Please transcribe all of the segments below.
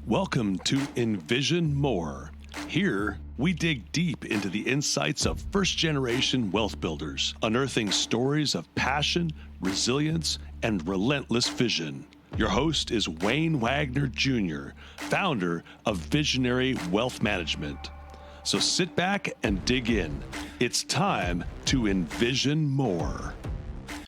Welcome to Envizion More. Here, we dig deep into the insights of first-generation wealth builders, unearthing stories of passion, resilience, and relentless vision. Your host is Wayne Wagner Jr., founder of Visionary Wealth Management. So sit back and dig in. It's time to envision more.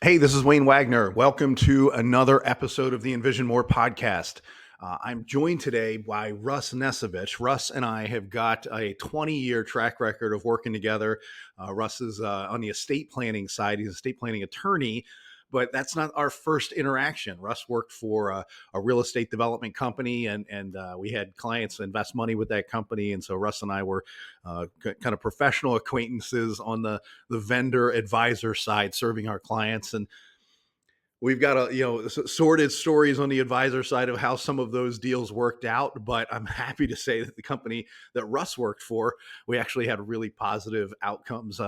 Hey, this is Wayne Wagner. Welcome to another episode of the Envizion More Podcast. I'm joined today by Russ Nesevich. Russ and I have got a 20-year track record of working together. Russ is on the estate planning side. He's an estate planning attorney, but that's not our first interaction. Russ worked for a real estate development company, and we had clients invest money with that company. And so Russ and I were kind of professional acquaintances on the vendor advisor side, serving our clients. And we've got sordid stories on the advisor side of how some of those deals worked out, but I'm happy to say that the company that Russ worked for, we actually had really positive outcomes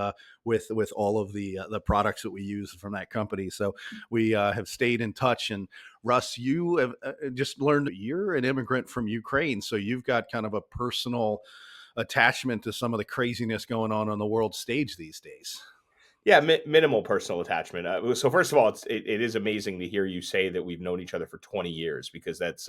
with all of the products that we use from that company. So we have stayed in touch. And Russ, you have just learned you're an immigrant from Ukraine, so you've got kind of a personal attachment to some of the craziness going on the world stage these days. Yeah, minimal personal attachment. So first of all, it is amazing to hear you say that we've known each other for 20 years, because that's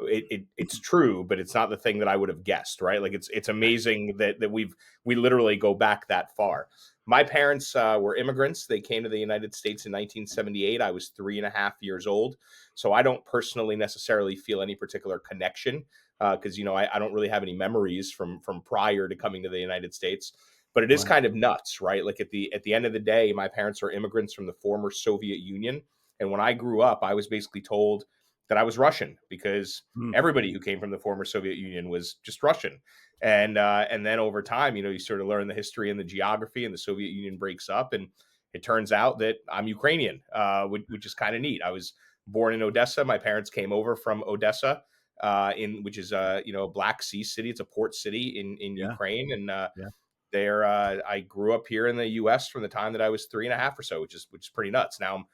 it's true, but it's not the thing that I would have guessed, right? Like it's amazing that we literally go back that far. My parents were immigrants. They came to the United States in 1978. I was 3.5 years old, so I don't personally necessarily feel any particular connection because I don't really have any memories from prior to coming to the United States. But it is kind of nuts, right? Like at the end of the day, my parents are immigrants from the former Soviet Union. And when I grew up, I was basically told that I was Russian because everybody who came from the former Soviet Union was just Russian. And then over time, you sort of learn the history and the geography, and the Soviet Union breaks up. And it turns out that I'm Ukrainian, which is kind of neat. I was born in Odessa. My parents came over from Odessa, which is a Black Sea city. It's a port city in Ukraine. And there, I grew up here in the U.S. from the time that I was 3.5 or so, which is pretty nuts. Now I'm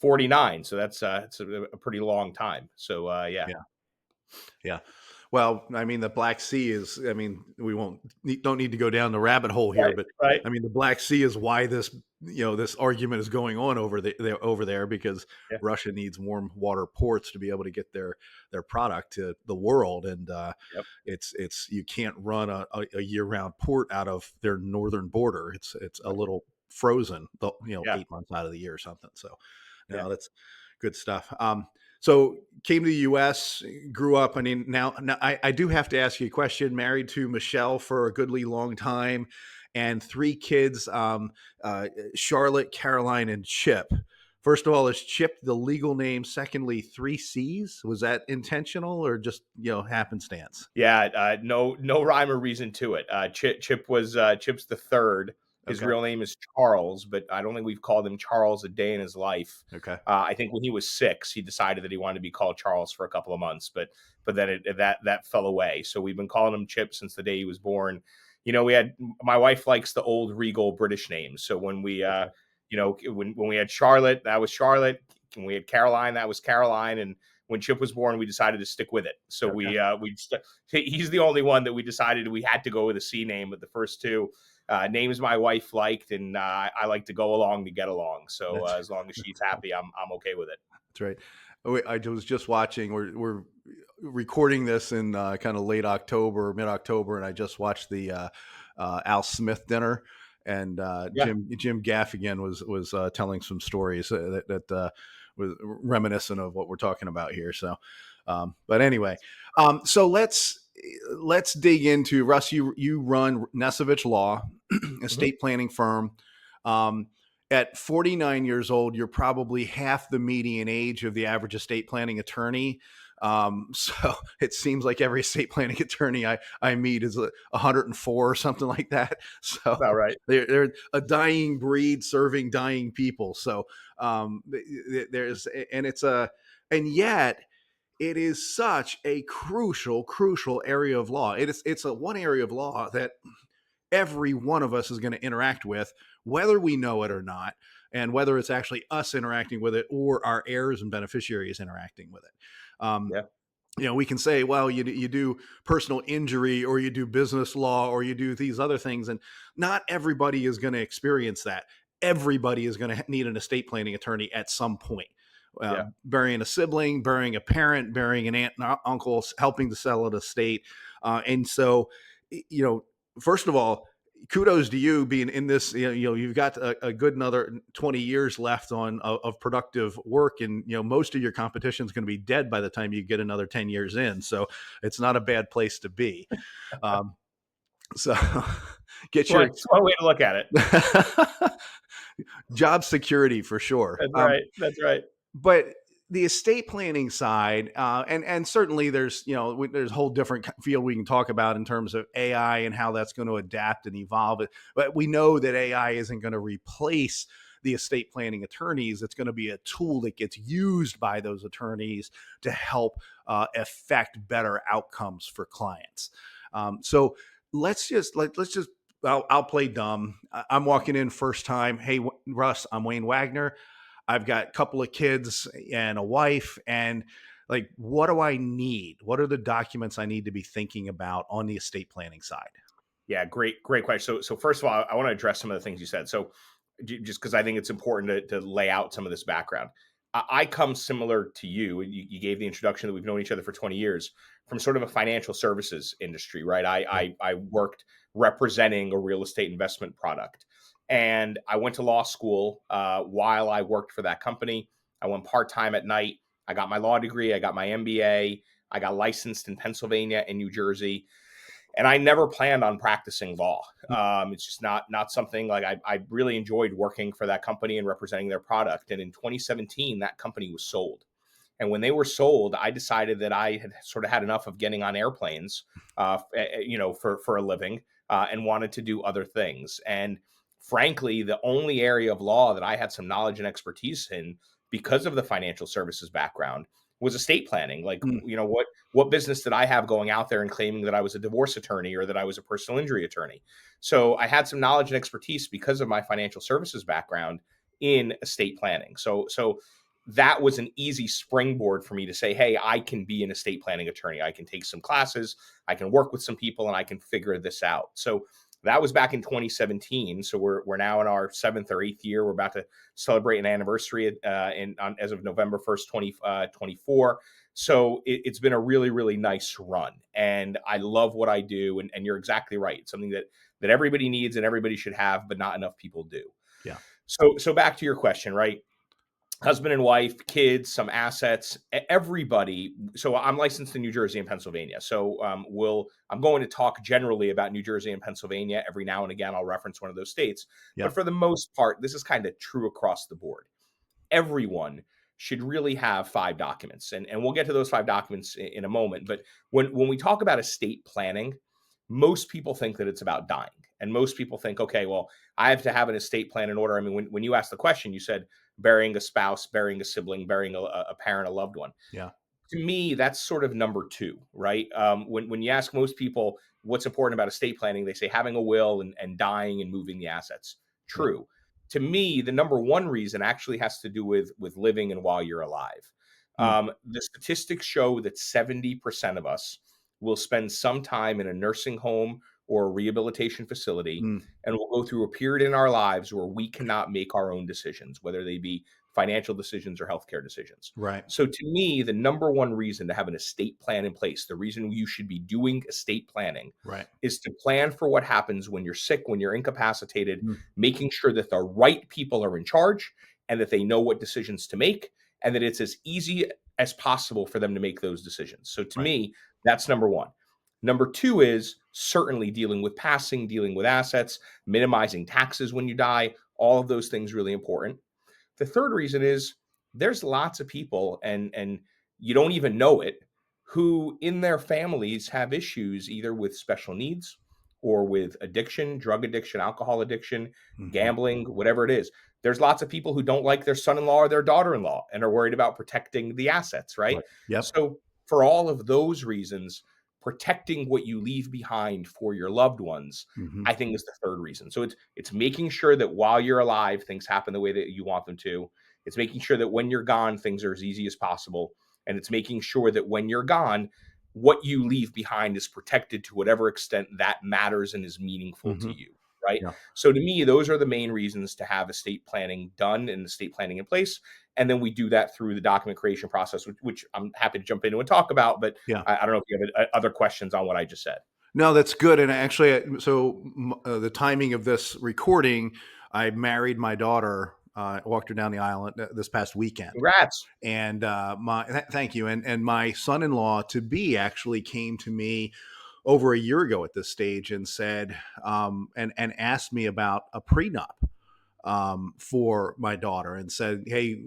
49, so that's it's a pretty long time. So Yeah. Well, I mean, the Black Sea is, we don't need to go down the rabbit hole here, but right. I mean, the Black Sea is why this argument is going on over there, because Russia needs warm water ports to be able to get their product to the world. And it's you can't run a year-round port out of their northern border. It's a little frozen, 8 months out of the year or something. So that's good stuff. So came to the U.S., grew up. I mean, now I do have to ask you a question. Married to Michelle for a goodly long time, and 3 kids, Charlotte, Caroline, and Chip. First of all, is Chip the legal name? Secondly, 3 C's. Was that intentional or just happenstance? Yeah, no rhyme or reason to it. Chip was Chip's the third. His real name is Charles, but I don't think we've called him Charles a day in his life. Okay. I think when he was 6, he decided that he wanted to be called Charles for a couple of months, but then that fell away. So we've been calling him Chip since the day he was born. My wife likes the old regal British names. So when we, when we had Charlotte, that was Charlotte. When we had Caroline, that was Caroline. And when Chip was born, we decided to stick with it. So he's the only one that we decided we had to go with a C name, but the first 2 names my wife liked, and I like to go along to get along. So as long as she's happy, I'm okay with it. That's right. I was just watching. We're recording this in kind of late October, mid-October, and I just watched the Al Smith dinner, and Jim Gaffigan was telling some stories that was reminiscent of what we're talking about here. So, but anyway, so let's dig into, Russ. You run Nesevich Law, estate planning firm. At 49 years old, you're probably half the median age of the average estate planning attorney. So it seems like every estate planning attorney I meet is 104 or something like that. So about right. They're a dying breed serving dying people. So and yet it is such a crucial area of law. It's a one area of law that every one of us is going to interact with, whether we know it or not, and whether it's actually us interacting with it or our heirs and beneficiaries interacting with it. we can say, well, you do personal injury, or you do business law, or you do these other things. And not everybody is going to experience that. Everybody is going to need an estate planning attorney at some point. Yeah. Burying a sibling, burying a parent, burying an aunt and uncle, helping to sell an estate. And so, first of all, kudos to you being in this. You've got a good another 20 years left of productive work, and most of your competition is going to be dead by the time you get another 10 years in. So it's not a bad place to be. So get your It's one way to look at it. job security for sure. That's right. That's right. But the estate planning side, and certainly there's there's a whole different field we can talk about in terms of AI and how that's going to adapt and evolve it. But we know that AI isn't going to replace the estate planning attorneys. It's going to be a tool that gets used by those attorneys to help affect better outcomes for clients. So let's just I'll play dumb. I'm walking in first time. Hey, Russ, I'm Wayne Wagner. I've got a couple of kids and a wife, and like, what do I need? What are the documents I need to be thinking about on the estate planning side? Yeah, great question. So first of all, I want to address some of the things you said. So just because I think it's important to lay out some of this background. I come similar to you. You gave the introduction that we've known each other for 20 years from sort of a financial services industry, right? I worked representing a real estate investment product. And I went to law school while I worked for that company. I went part-time at night. I got my law degree. I got my MBA. I got licensed in Pennsylvania and New Jersey. And I never planned on practicing law. It's just not something like I really enjoyed working for that company and representing their product. And in 2017, that company was sold. And when they were sold, I decided that I had sort of had enough of getting on airplanes, for a living, and wanted to do other things. And frankly, the only area of law that I had some knowledge and expertise in, because of the financial services background, was estate planning. Like, what business did I have going out there and claiming that I was a divorce attorney or that I was a personal injury attorney? So I had some knowledge and expertise because of my financial services background in estate planning. So that was an easy springboard for me to say, hey, I can be an estate planning attorney. I can take some classes, I can work with some people, and I can figure this out. So that was back in 2017. So we're now in our 7th or 8th year. We're about to celebrate an anniversary as of November 1st, 2024. So it's been a really, really nice run. And I love what I do. And you're exactly right. It's something that everybody needs and everybody should have, but not enough people do. Yeah. So back to your question, right? Husband and wife, kids, some assets, everybody. So I'm licensed in New Jersey and Pennsylvania. So I'm going to talk generally about New Jersey and Pennsylvania. Every now and again, I'll reference one of those states. Yeah. But for the most part, this is kind of true across the board. Everyone should really have 5 documents. And we'll get to those 5 documents in a moment. But when we talk about estate planning, most people think that it's about dying. And most people think, okay, well, I have to have an estate plan in order. I mean, when you asked the question, you said burying a spouse, burying a sibling, burying a parent, a loved one. Yeah. To me, that's sort of number 2, right? When you ask most people what's important about estate planning, they say having a will and dying and moving the assets. True. Yeah. To me, the number 1 reason actually has to do with living and while you're alive. The statistics show that 70% of us will spend some time in a nursing home or a rehabilitation facility, and we'll go through a period in our lives where we cannot make our own decisions, whether they be financial decisions or healthcare decisions. Right. So to me, the number 1 reason to have an estate plan in place, the reason you should be doing estate planning, right, is to plan for what happens when you're sick, when you're incapacitated, making sure that the right people are in charge and that they know what decisions to make and that it's as easy as possible for them to make those decisions. So to me, that's number 1. Number 2 is certainly dealing with passing, dealing with assets, minimizing taxes when you die. All of those things really important. The third reason is there's lots of people, and you don't even know it, who in their families have issues either with special needs or with addiction, drug addiction, alcohol addiction, gambling, whatever it is. There's lots of people who don't like their son-in-law or their daughter-in-law and are worried about protecting the assets, right? Yep. So for all of those reasons, protecting what you leave behind for your loved ones, I think is the third reason. So it's making sure that while you're alive, things happen the way that you want them to. It's making sure that when you're gone, things are as easy as possible. And it's making sure that when you're gone, what you leave behind is protected to whatever extent that matters and is meaningful to you. Right. Yeah. So to me, those are the main reasons to have estate planning done and estate planning in place. And then we do that through the document creation process, which I'm happy to jump into and talk about. But Yeah. I don't know if you have other questions on what I just said. No, that's good. And actually, the timing of this recording, I married my daughter, walked her down the aisle this past weekend. Congrats. And thank you. And my son-in-law to be actually came to me over a year ago at this stage and said, and asked me about a prenup for my daughter, and said, hey,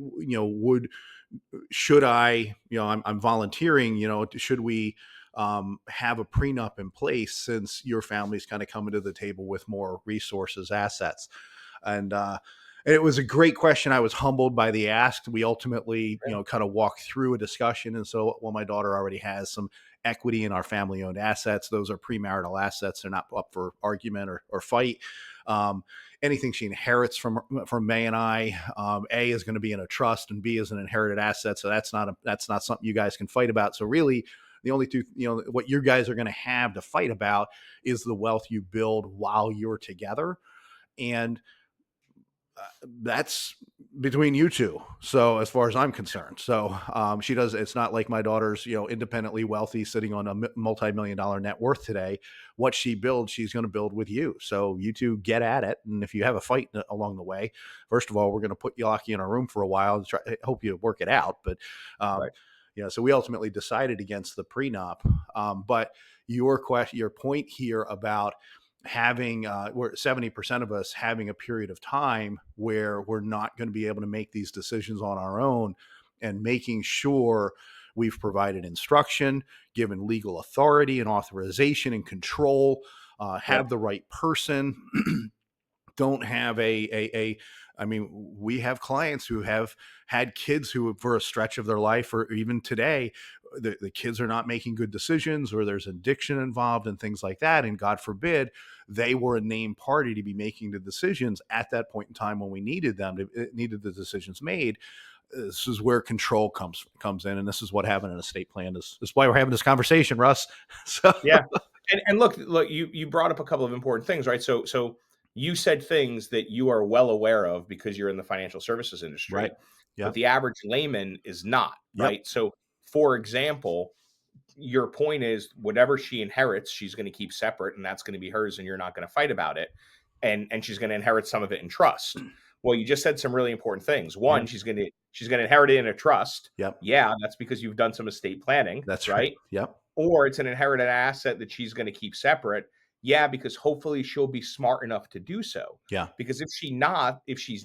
should I, I'm volunteering, should we have a prenup in place since your family's kind of coming to the table with more resources, assets? And it was a great question. I was humbled by the ask. We ultimately, kind of walked through a discussion. And so, my daughter already has some equity in our family-owned assets. Those are premarital assets. They're not up for argument or fight. Anything she inherits from May and I, A, is going to be in a trust, and B is an inherited asset. So that's not something you guys can fight about. So really, the only two, what you guys are going to have to fight about is the wealth you build while you're together. And that's between you two. So as far as I'm concerned, it's not like my daughter's, independently wealthy, sitting on a multi-million-dollar net worth today. What she builds, she's going to build with you. So you two get at it. And if you have a fight along the way, first of all, we're going to lock you in a room for a while and hope you work it out. But, right. So we ultimately decided against the prenup. But your point here about having we're 70% of us having a period of time where we're not going to be able to make these decisions on our own, and making sure we've provided instruction, given legal authority and authorization and control, have the right person. Don't have I mean, we have clients who have had kids who, for a stretch of their life, or even today, the kids are not making good decisions, or there's addiction involved and things like that. And God forbid they were a named party to be making the decisions at that point in time when we needed the decisions made. This is where control comes in. And this is what having an estate plan is. This is why we're having this conversation, Russ. So yeah. And look, you brought up a couple of important things, right? So you said things that you are well aware of because you're in the financial services industry, right. But the average layman is not, right? Yep. So for example, your point is whatever she inherits, she's going to keep separate, and that's going to be hers, and you're not going to fight about it. And she's going to inherit some of it in trust. Well, you just said some really important things. One, she's going to inherit it in a trust. Yep. Yeah, that's because you've done some estate planning. That's right. Yep. Or it's an inherited asset that she's going to keep separate. Yeah, because hopefully she'll be smart enough to do so. Yeah. Because if she's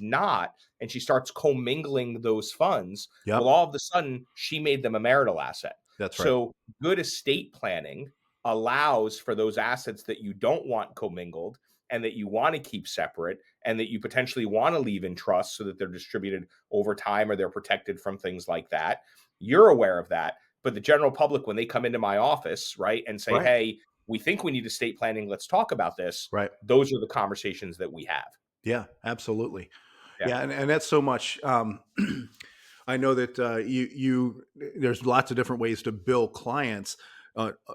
not, and she starts commingling those funds, Yep. well, all of a sudden she made them a marital asset. That's right. So good estate planning allows for those assets that you don't want commingled and that you want to keep separate and that you potentially want to leave in trust so that they're distributed over time or they're protected from things like that. You're aware of that. But the general public, when they come into my office, right, and say, hey, we think we need estate planning, let's talk about this. Right. Those are the conversations that we have. Yeah, absolutely. Yeah. And that's so much. I know that there's lots of different ways to bill clients.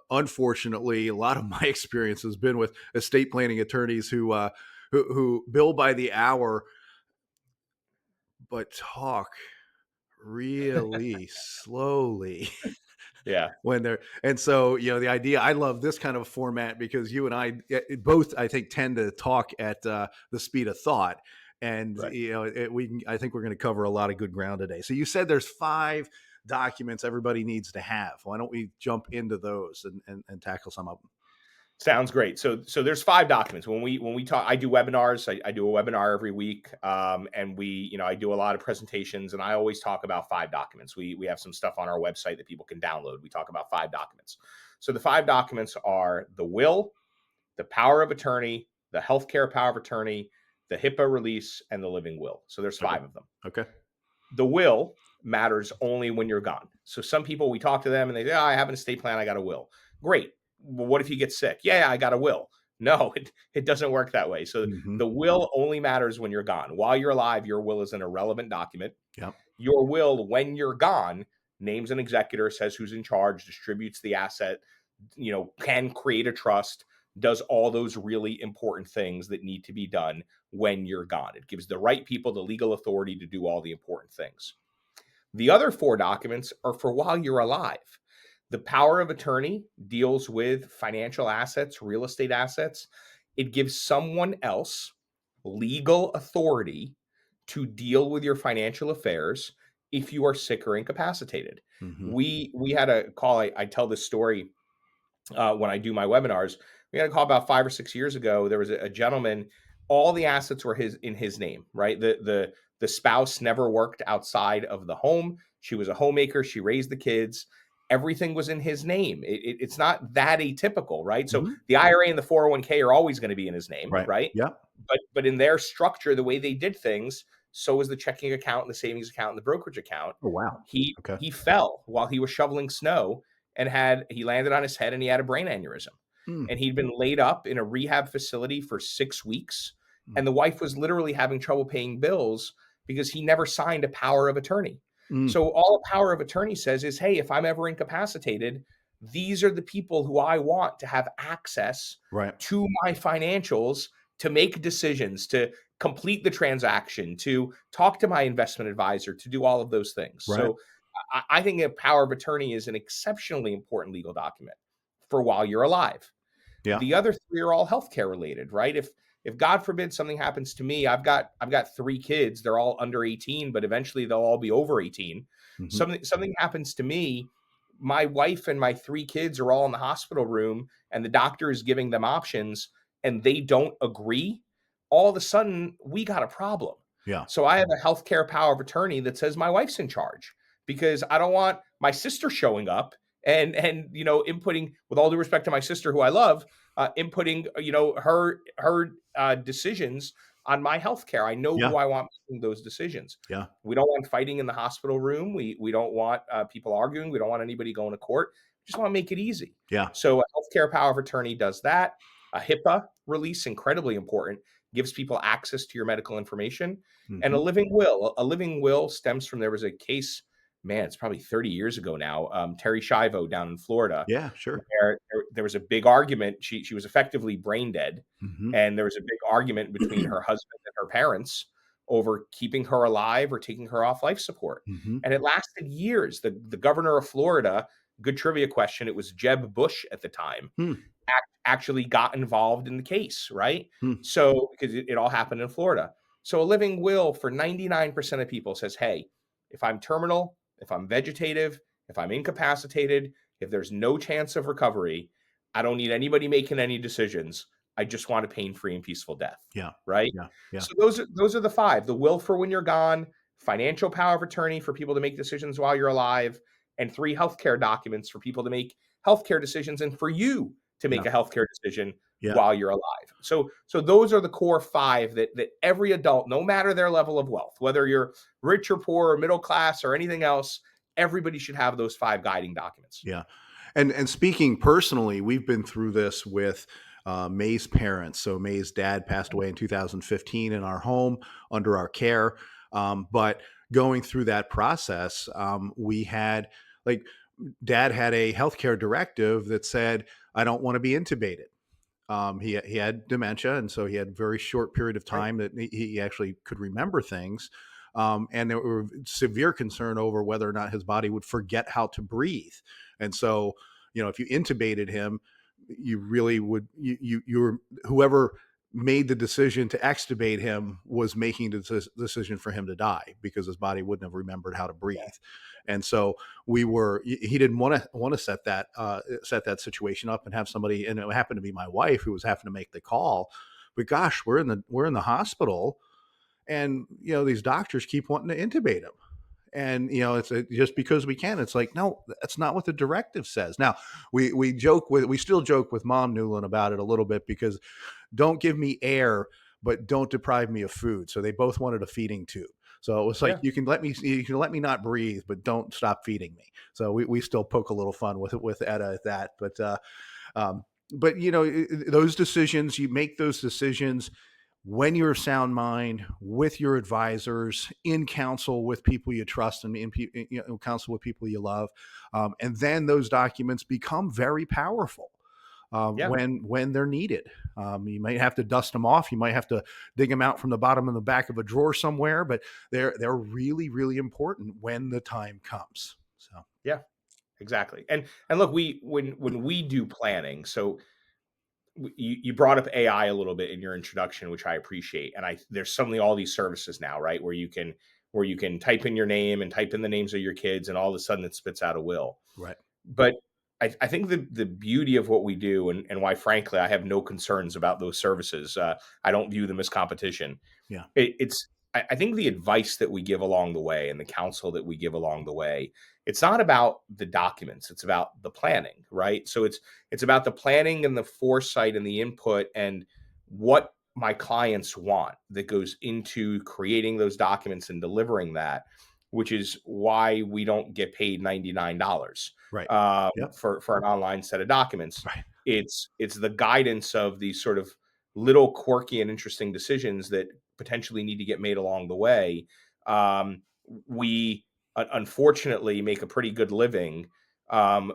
Unfortunately, a lot of my experience has been with estate planning attorneys who bill by the hour, but talk really slowly. Yeah. And so, the idea, I love this kind of format because you and I both, I think, tend to talk at the speed of thought. And, I think we're going to cover a lot of good ground today. So you said there's 5 documents everybody needs to have. Why don't we jump into those and tackle some of them? Sounds great. So there's 5 documents. When we talk, I do webinars. I do a webinar every week. And I do a lot of presentations, and I always talk about 5 documents. We have some stuff on our website that people can download. We talk about 5 documents. So the 5 documents are the will, the power of attorney, the healthcare power of attorney, the HIPAA release, and the living will. So there's 5 of them. Okay. The will matters only when you're gone. So some people, we talk to them and they say, I have an estate plan, I got a will. Great. Well, what if you get sick? Yeah, I got a will. No, it doesn't work that way. So the will only matters when you're gone. While you're alive, your will is an irrelevant document. Yep. Your will, when you're gone, names an executor, says who's in charge, distributes the asset, can create a trust, does all those really important things that need to be done when you're gone. It gives the right people the legal authority to do all the important things. The other 4 documents are for while you're alive. The power of attorney deals with financial assets, real estate assets. It gives someone else legal authority to deal with your financial affairs if you are sick or incapacitated. Mm-hmm. We had a call. I tell this story when I do my webinars. We had a call about 5 or 6 years ago. There was a gentleman. All the assets were in his name, right? The spouse never worked outside of the home. She was a homemaker. She raised the kids. Everything was in his name. It's not that atypical, right? So Mm-hmm. the IRA and the 401k are always going to be in his name, Right. right? Yeah. But in their structure, the way they did things, so was the checking account, and the savings account, and the brokerage account. Oh, wow. Okay. He fell while he was shoveling snow, and he landed on his head, and he had a brain aneurysm. And he'd been laid up in a rehab facility for 6 weeks. And the wife was literally having trouble paying bills because he never signed a power of attorney. So all a power of attorney says is, hey, if I'm ever incapacitated, these are the people who I want to have access to my financials, to make decisions, to complete the transaction, to talk to my investment advisor, to do all of those things. Right. So I think a power of attorney is an exceptionally important legal document for while you're alive. Yeah. The other 3 are all healthcare related, right? If God forbid something happens to me, I've got 3 kids. They're all under 18, but eventually they'll all be over 18. Mm-hmm. Something happens to me, my wife and my 3 kids are all in the hospital room, and the doctor is giving them options, and they don't agree. All of a sudden, we got a problem. Yeah. So I have a healthcare power of attorney that says my wife's in charge, because I don't want my sister showing up and inputting, with all due respect to my sister who I love, inputting her decisions on my healthcare. I know who I want making those decisions. Yeah. We don't want fighting in the hospital room. We don't want people arguing. We don't want anybody going to court. We just want to make it easy. Yeah. So a healthcare power of attorney does that. A HIPAA release, incredibly important, gives people access to your medical information. Mm-hmm. And a living will. A living will stems from, there was a case, man, it's probably 30 years ago now, Terry Schiavo down in Florida. Yeah, sure. There was a big argument. She was effectively brain dead. Mm-hmm. And there was a big argument between her husband and her parents over keeping her alive or taking her off life support. Mm-hmm. And it lasted years. The governor of Florida, good trivia question, it was Jeb Bush at the time, actually got involved in the case, right? So, because it all happened in Florida. So a living will for 99% of people says, hey, if I'm terminal, if I'm vegetative, if I'm incapacitated, if there's no chance of recovery, I don't need anybody making any decisions. I just want a pain-free and peaceful death. Yeah. Right. Yeah. Yeah. So those are the 5: the will for when you're gone, financial power of attorney for people to make decisions while you're alive, and 3 healthcare documents for people to make healthcare decisions, and for you to make a healthcare decision while you're alive. So those are the core 5 that every adult, no matter their level of wealth, whether you're rich or poor or middle class or anything else, everybody should have those 5 guiding documents. Yeah. And speaking personally, we've been through this with May's parents. So May's dad passed away in 2015 in our home under our care. But going through that process, we had, like, Dad had a healthcare directive that said, I don't want to be intubated. He had dementia, and so he had a very short period of time that he actually could remember things. And there were severe concern over whether or not his body would forget how to breathe. And so, if you intubated him, you really would, you whoever made the decision to extubate him was making the decision for him to die, because his body wouldn't have remembered how to breathe. And so he didn't want to set that situation up and have somebody, and it happened to be my wife who was having to make the call. But gosh, we're in the hospital, and these doctors keep wanting to intubate him. And it's just because we can. It's like, no, that's not what the directive says. Now we still joke with Mom Newland about it a little bit, because don't give me air, but don't deprive me of food. So they both wanted a feeding tube. So it was like, you can let me not breathe, but don't stop feeding me. So we still poke a little fun with Etta at that. But those decisions, you make those decisions when you're of sound mind, with your advisors, in counsel with people you trust, and counsel with people you love, and then those documents become very powerful Yeah. when they're needed. You might have to dust them off. You might have to dig them out from the bottom and the back of a drawer somewhere, but they're really, really important when the time comes. So Yeah, exactly. And look, when we do planning, so you brought up AI a little bit in your introduction, which I appreciate. And there's suddenly all these services now, right, where you can type in your name and type in the names of your kids, and all of a sudden it spits out a will. right, But I think the beauty of what we do, and why, frankly, I have no concerns about those services. I don't view them as competition. yeah, I think the advice that we give along the way and the counsel that we give along the way, it's not about the documents, it's about the planning, right? So it's about the planning and the foresight and the input and what my clients want that goes into creating those documents and delivering that, which is why we don't get paid $99 right, yep, for an online set of documents. right, It's the guidance of these sort of little quirky and interesting decisions that potentially need to get made along the way. We unfortunately make a pretty good living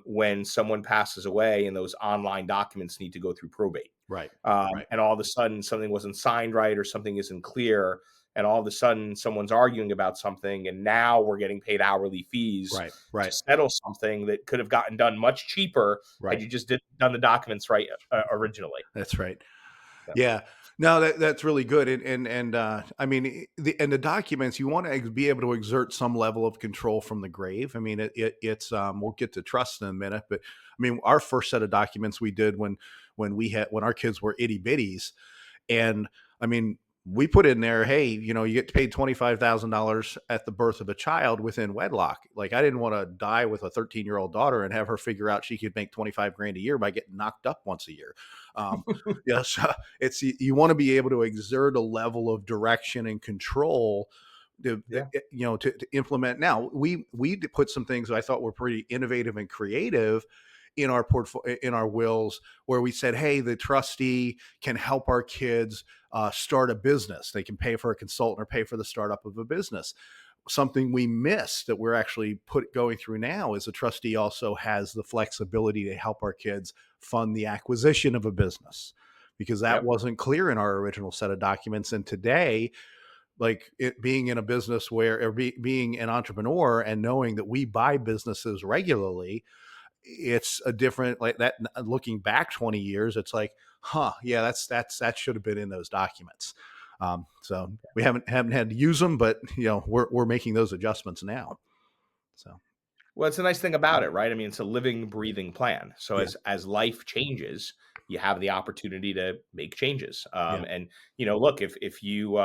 when someone passes away and those online documents need to go through probate. right, right, And all of a sudden something wasn't signed right or something isn't clear. And all of a sudden someone's arguing about something, and now we're getting paid hourly fees right, to right, settle something that could have gotten done much cheaper had right. you just done the documents right originally. That's right. So, Yeah. No, that's really good. And I mean, the documents, you want to be able to exert some level of control from the grave. I mean, it's we'll get to trust in a minute, but I mean, our first set of documents we did when our kids were itty bitties, and I mean, we put in there, hey, you get paid $25,000 at the birth of a child within wedlock. Like, I didn't want to die with a 13-year-old daughter and have her figure out she could make 25 grand a year by getting knocked up once a year. Um, so you want to be able to exert a level of direction and control yeah. to implement. Now we put some things I thought were pretty innovative and creative in our portfolio, in our wills, where we said, hey, the trustee can help our kids start a business. They can pay for a consultant or pay for the startup of a business. Something we missed that we're actually going through now is the trustee also has the flexibility to help our kids fund the acquisition of a business, because that Yep. wasn't clear in our original set of documents. And today, like, it being in a business being an entrepreneur and knowing that we buy businesses regularly, it's a different, like, that. Looking back 20 years, it's like, yeah, that should have been in those documents. So we haven't had to use them, but we're making those adjustments now. So Well, it's a nice thing about it, right? I mean, it's a living, breathing plan. So yeah, as life changes, you have the opportunity to make changes. yeah, And look, if you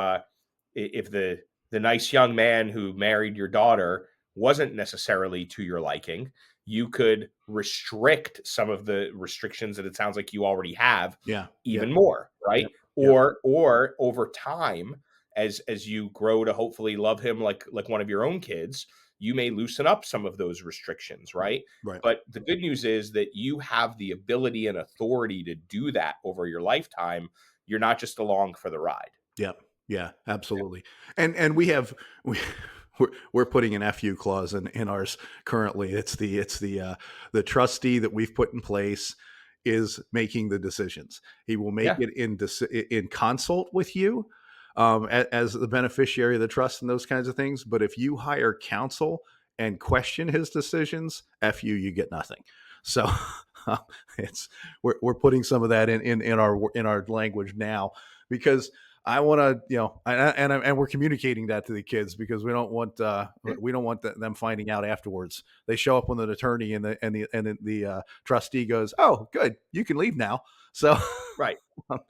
if the nice young man who married your daughter wasn't necessarily to your liking, you could restrict some of the restrictions that it sounds like you already have yeah, yeah, even more, yeah, right? yeah, Or over time, as you grow to hopefully love him like one of your own kids, you may loosen up some of those restrictions, right? right, But the good news is that you have the ability and authority to do that over your lifetime. You're not just along for the ride. yeah, yeah, absolutely. And we're putting an FU clause in ours currently. It's the trustee that we've put in place is making the decisions. He will make Yeah. it in consult with you, as the beneficiary of the trust and those kinds of things. But if you hire counsel and question his decisions, FU, you get nothing. So it's we're putting some of that in our language now, because I want to, and we're communicating that to the kids, because we don't want them finding out afterwards. They show up with an attorney, and the trustee goes, "Oh, good, you can leave now." So, Right.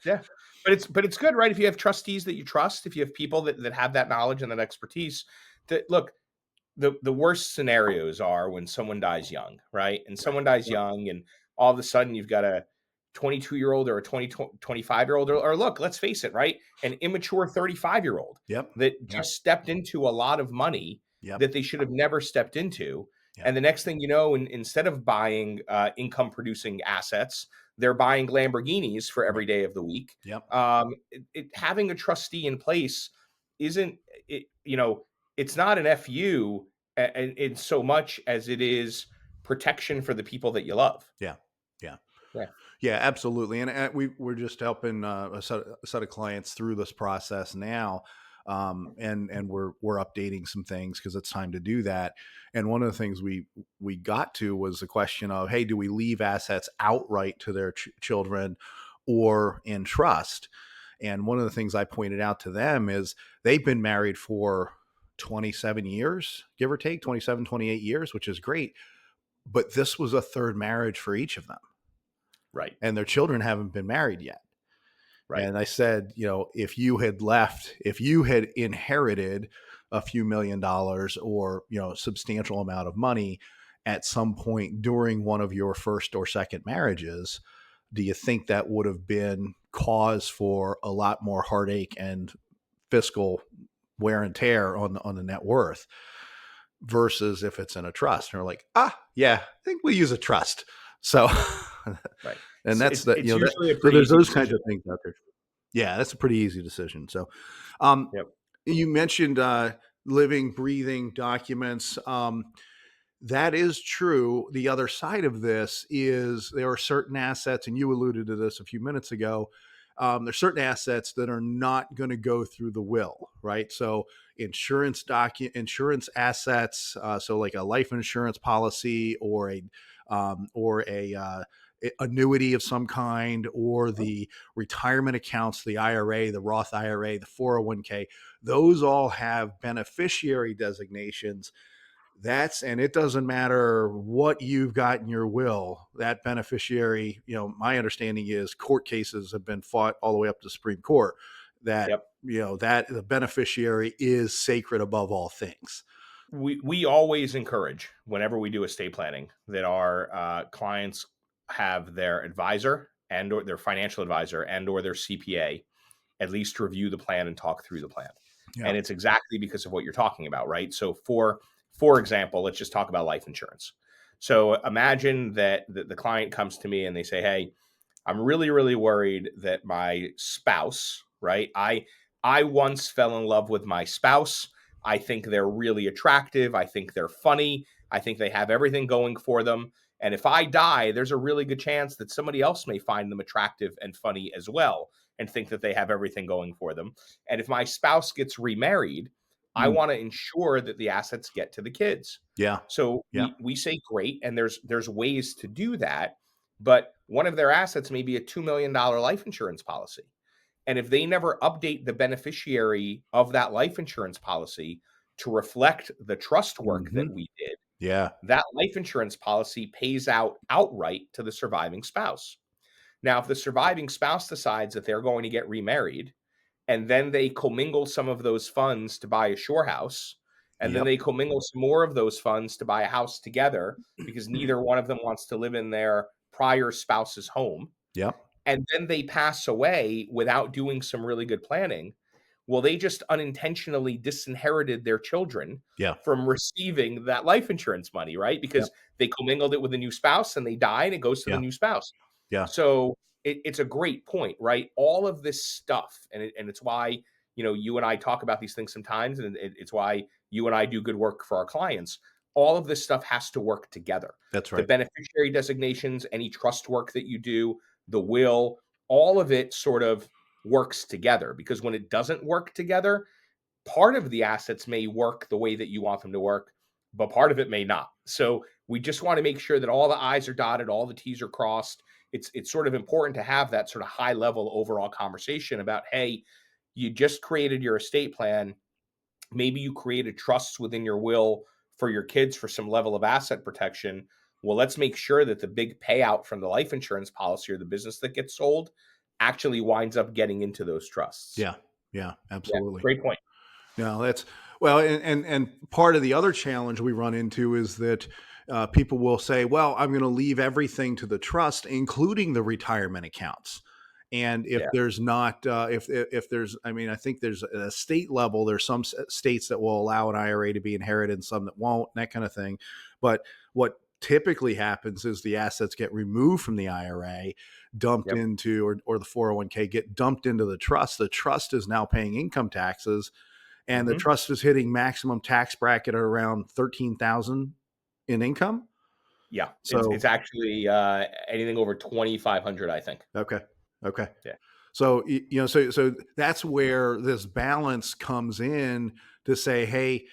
Yeah. But it's good, right? If you have trustees that you trust, if you have people that have that knowledge and that expertise, that look, the worst scenarios are when someone dies young, right? And right, someone dies yep, young, and all of a sudden you've got a 22-year-old or a 25-year-old, or look, let's face it, right? An immature 35-year-old yep, that yep, just stepped into a lot of money yep, that they should have never stepped into. yep, And the next thing you know, instead of buying income producing assets, they're buying Lamborghinis for every day of the week. Yep. Having a trustee in place isn't, it's not an FU in so much as it is protection for the people that you love. Yeah. Yeah. Yeah. Yeah, absolutely. And we're just helping a set of clients through this process now. And we're updating some things because it's time to do that. And one of the things we got to was the question of, hey, do we leave assets outright to their children or in trust? And one of the things I pointed out to them is they've been married for 27 years, give or take 27, 28 years, which is great. But this was a third marriage for each of them. Right. And their children haven't been married yet. Right. And I said, if you had inherited a few $1 million or, substantial amount of money at some point during one of your first or second marriages, do you think that would have been cause for a lot more heartache and fiscal wear and tear on the net worth versus if it's in a trust? And they're like, yeah, I think we use a trust. So, right. And that's so there's those kinds of things out there. Yeah, that's a pretty easy decision. So, Yep. You mentioned living, breathing documents. That is true. The other side of this is there are certain assets, and you alluded to this a few minutes ago. There's certain assets that are not going to go through the will, right? So insurance assets, so like a life insurance policy or a annuity of some kind, or the retirement accounts, the IRA, the Roth IRA, the 401k, those all have beneficiary designations. And it doesn't matter what you've got in your will, that beneficiary, my understanding is court cases have been fought all the way up to the Supreme Court that, Yep. That the beneficiary is sacred above all things. We always encourage, whenever we do estate planning, that our clients have their advisor or their financial advisor or their CPA at least review the plan and talk through the plan. Yeah. And it's exactly because of what you're talking about, right? So for example, let's just talk about life insurance. So imagine that the client comes to me and they say, hey, I'm really, really worried that my spouse, right? I once fell in love with my spouse. I think they're really attractive. I think they're funny. I think they have everything going for them. And if I die, there's a really good chance that somebody else may find them attractive and funny as well and think that they have everything going for them. And if my spouse gets remarried, I want to ensure that the assets get to the kids. Yeah. So Yeah. we say great, and there's ways to do that. But one of their assets may be a $2 million life insurance policy. And if they never update the beneficiary of that life insurance policy to reflect the trust work that we did, that life insurance policy pays out outright to the surviving spouse. Now, if the surviving spouse decides that they're going to get remarried, and then they commingle some of those funds to buy a shore house, and then they commingle some more of those funds to buy a house together because neither one of them wants to live in their prior spouse's home. And then they pass away without doing some really good planning. Well, they just unintentionally disinherited their children from receiving that life insurance money, right? Because they commingled it with a new spouse and they die and it goes to the new spouse. So it's a great point, right? All of this stuff, and it's why, you and I talk about these things sometimes, and it's why you and I do good work for our clients. All of this stuff has to work together. That's right. The beneficiary designations, any trust work that you do, the will, all of it sort of works together, because when it doesn't work together, part of the assets may work the way that you want them to work, but part of it may not. So we just want to make sure that all the I's are dotted, all the T's are crossed. It's sort of important to have that sort of high level overall conversation about, hey, you just created your estate plan. Maybe you created trusts within your will for your kids for some level of asset protection. Well, let's make sure that the big payout from the life insurance policy or the business that gets sold actually winds up getting into those trusts. Yeah, absolutely. Yeah, great point. No, that's well, and part of the other challenge we run into is that people will say, well, I'm going to leave everything to the trust, including the retirement accounts. And if there's not, if there's, I think there's a state level, there's some states that will allow an IRA to be inherited and some that won't, that kind of thing. But what typically happens is the assets get removed from the IRA, dumped Yep. into, or the 401k get dumped into the trust. The trust is now paying income taxes, and the hmm trust is hitting maximum tax bracket at around 13,000 in income. Yeah. It's So, actually anything over 2,500, I think. okay. Okay. Yeah. So, so that's where this balance comes in to say, hey,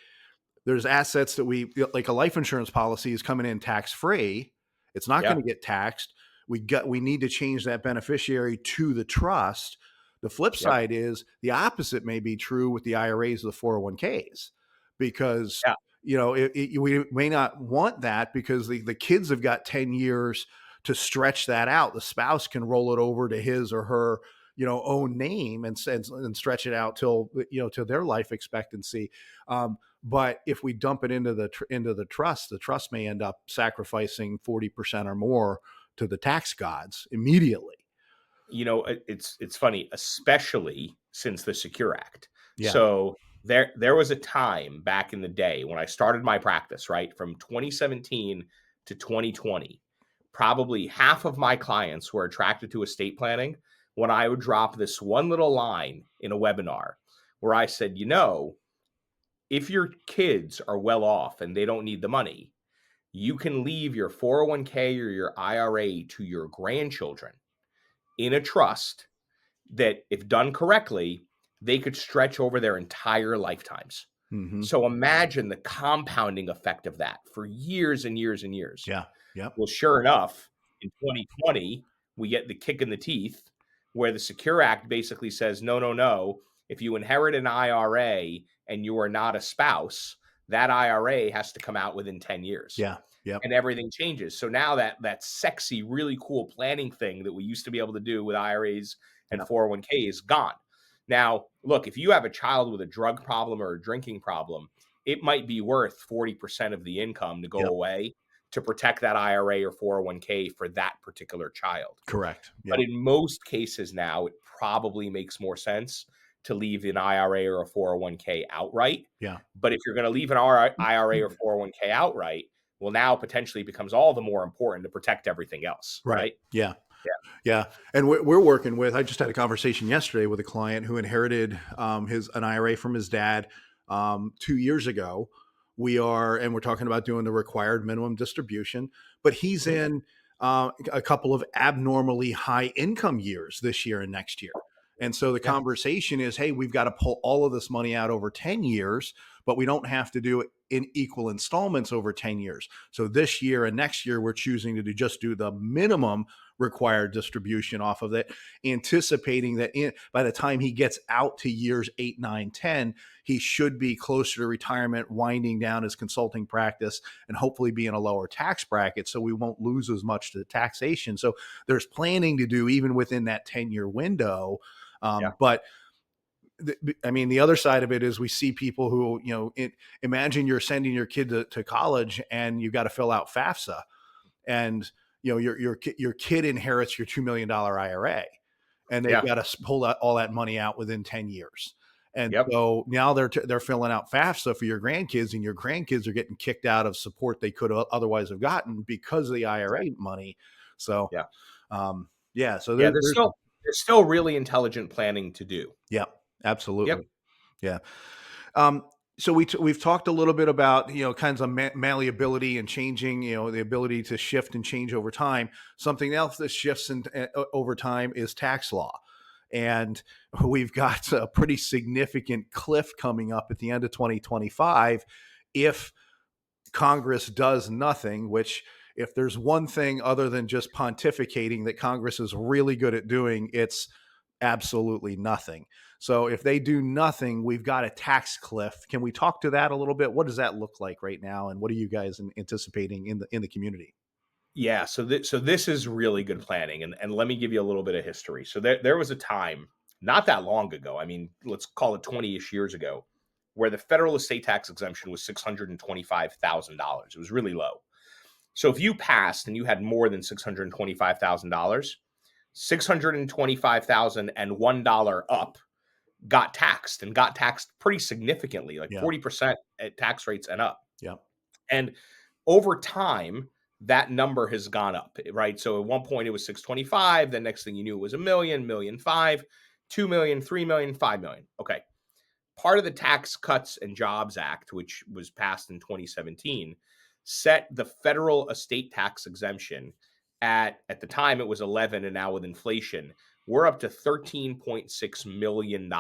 there's assets that like a life insurance policy is coming in tax free. It's not going Yeah. to get taxed. We need to change that beneficiary to the trust. The flip Yep. side is the opposite may be true with the IRAs or the 401ks, because Yeah. we may not want that, because the kids have got 10 years to stretch that out. The spouse can roll it over to his or her own name and stretch it out till till their life expectancy. But if we dump it into the trust may end up sacrificing 40% or more to the tax gods immediately. It's funny, especially since the Secure Act. Yeah. So there was a time back in the day when I started my practice, right, from 2017 to 2020. Probably half of my clients were attracted to estate planning when I would drop this one little line in a webinar where I said, if your kids are well off and they don't need the money, you can leave your 401k or your IRA to your grandchildren in a trust that, if done correctly, they could stretch over their entire lifetimes. Mm-hmm. So imagine the compounding effect of that for years and years and years. Yeah. Yep. Well, sure enough, in 2020, we get the kick in the teeth where the Secure Act basically says, no, no, no. If you inherit an IRA and you are not a spouse, that IRA has to come out within 10 years. Yeah. Yep. And everything changes. So now that sexy, really cool planning thing that we used to be able to do with IRAs and 401k is gone. Now, look, if you have a child with a drug problem or a drinking problem, it might be worth 40% of the income to go Yep. away to protect that IRA or 401k for that particular child. Correct. But Yep. in most cases now, it probably makes more sense to leave an IRA or a 401k outright. Yeah. But if you're going to leave an IRA or 401k outright, well, now potentially becomes all the more important to protect everything else, right? Yeah. Yeah. Yeah. And we're working with, I just had a conversation yesterday with a client who inherited an IRA from his dad 2 years ago. We're talking about doing the required minimum distribution, but he's in a couple of abnormally high income years this year and next year. And so the conversation is, hey, we've got to pull all of this money out over 10 years, but we don't have to do it in equal installments over 10 years. So this year and next year, we're choosing to do the minimum required distribution off of it, anticipating that by the time he gets out to years 8, 9, 10, he should be closer to retirement, winding down his consulting practice, and hopefully be in a lower tax bracket, so we won't lose as much to the taxation. So there's planning to do even within that 10-year window. But the other side of it is we see people who, imagine you're sending your kid to college and you've got to fill out FAFSA, and your kid inherits your $2 million IRA, and they've got to pull all that money out within 10 years. And so now they're filling out FAFSA for your grandkids, and your grandkids are getting kicked out of support they could otherwise have gotten because of the IRA money. So, so there's still really intelligent planning to do. Yeah, absolutely. Yeah. So we've talked a little bit about, kinds of malleability and changing, the ability to shift and change over time. Something else that shifts over time is tax law. And we've got a pretty significant cliff coming up at the end of 2025 if Congress does nothing, which, if there's one thing other than just pontificating that Congress is really good at doing, it's absolutely nothing. So if they do nothing, we've got a tax cliff. Can we talk to that a little bit? What does that look like right now, and what are you guys anticipating in the community? Yeah, so this is really good planning, and let me give you a little bit of history. So there was a time not that long ago, I mean, let's call it 20-ish years ago, where the federal estate tax exemption was $625,000. It was really low. So if you passed and you had more than $625,000, $625,001 up got taxed, and got taxed pretty significantly, like 40% at tax rates and up. Yeah. And over time, that number has gone up, right? So at one point it was 625. The next thing you knew it was a million, million five, 2 million, 3 million, 5 million. Okay. Part of the Tax Cuts and Jobs Act, which was passed in 2017, set the federal estate tax exemption at the time it was 11, and now with inflation, we're up to $13.6 million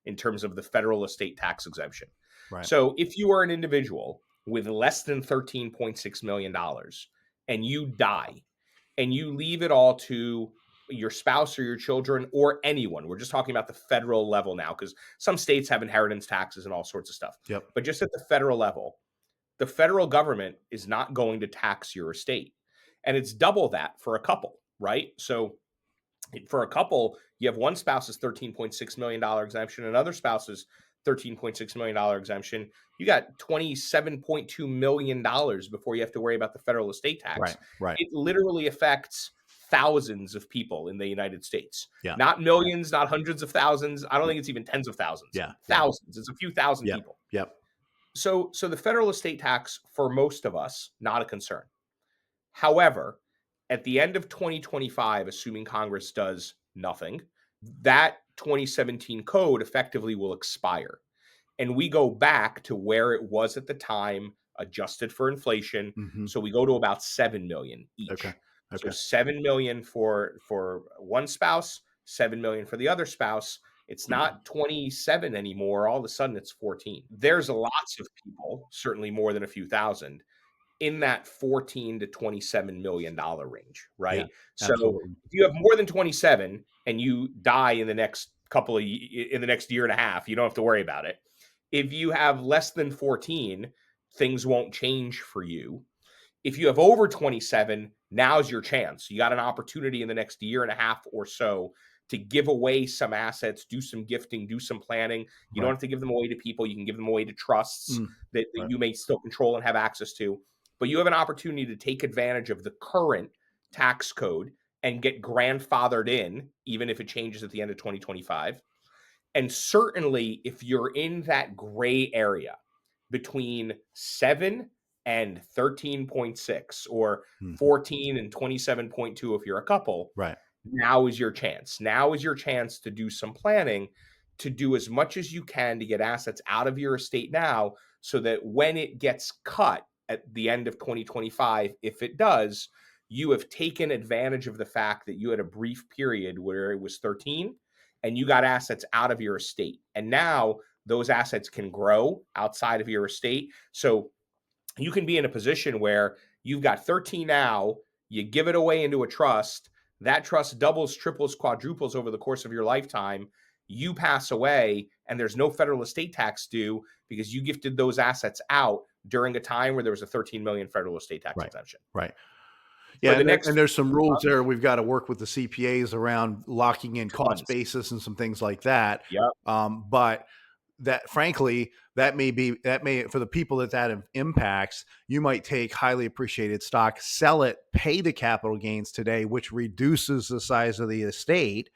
in terms of the federal estate tax exemption. Right. So if you are an individual with less than $13.6 million and you die and you leave it all to your spouse or your children or anyone, we're just talking about the federal level now, because some states have inheritance taxes and all sorts of stuff. Yep. But just at the federal level, the federal government is not going to tax your estate. And it's double that for a couple, right? So for a couple, you have one spouse's $13.6 million exemption, another spouse's $13.6 million exemption. You got $27.2 million before you have to worry about the federal estate tax. Right. Right. It literally affects thousands of people in the United States. Yeah. Not millions, not hundreds of thousands. I don't think it's even tens of thousands. Yeah. Thousands. It's a few thousand Yep. people. Yep. So the federal estate tax, for most of us, not a concern. However, at the end of 2025, assuming Congress does nothing, that 2017 code effectively will expire. And we go back to where it was at the time, adjusted for inflation. Mm-hmm. So we go to about 7 million each. Okay. So 7 million for one spouse, 7 million for the other spouse. It's not 27 anymore. All of a sudden it's 14. There's lots of people, certainly more than a few thousand, in that 14 to 27 million dollar range, right? Yeah, so absolutely. if you have more than 27 and you die in the next in the next year and a half, you don't have to worry about it. If you have less than 14, things won't change for you. If you have over 27, now's your chance. You got an opportunity in the next year and a half or so to give away some assets, do some gifting, do some planning. You don't have to give them away to people. You can give them away to trusts that Right. you may still control and have access to. But you have an opportunity to take advantage of the current tax code and get grandfathered in, even if it changes at the end of 2025. And certainly, if you're in that gray area between 7 and 13.6 or 14 and 27.2 if you're a couple, Right. now is your chance. Now is your chance to do some planning, to do as much as you can to get assets out of your estate now, so that when it gets cut at the end of 2025, if it does, you have taken advantage of the fact that you had a brief period where it was 13 and you got assets out of your estate. And now those assets can grow outside of your estate. So you can be in a position where you've got 13 now, you give it away into a trust, that trust doubles, triples, quadruples over the course of your lifetime. You pass away and there's no federal estate tax due because you gifted those assets out during a time where there was a 13 million federal estate tax exemption. Right. Yeah, the and there's some rules there. We've got to work with the CPAs around locking in cost basis and some things like that. Yep. But that, frankly, that may for the people that impacts, you might take highly appreciated stock, sell it, pay the capital gains today, which reduces the size of the estate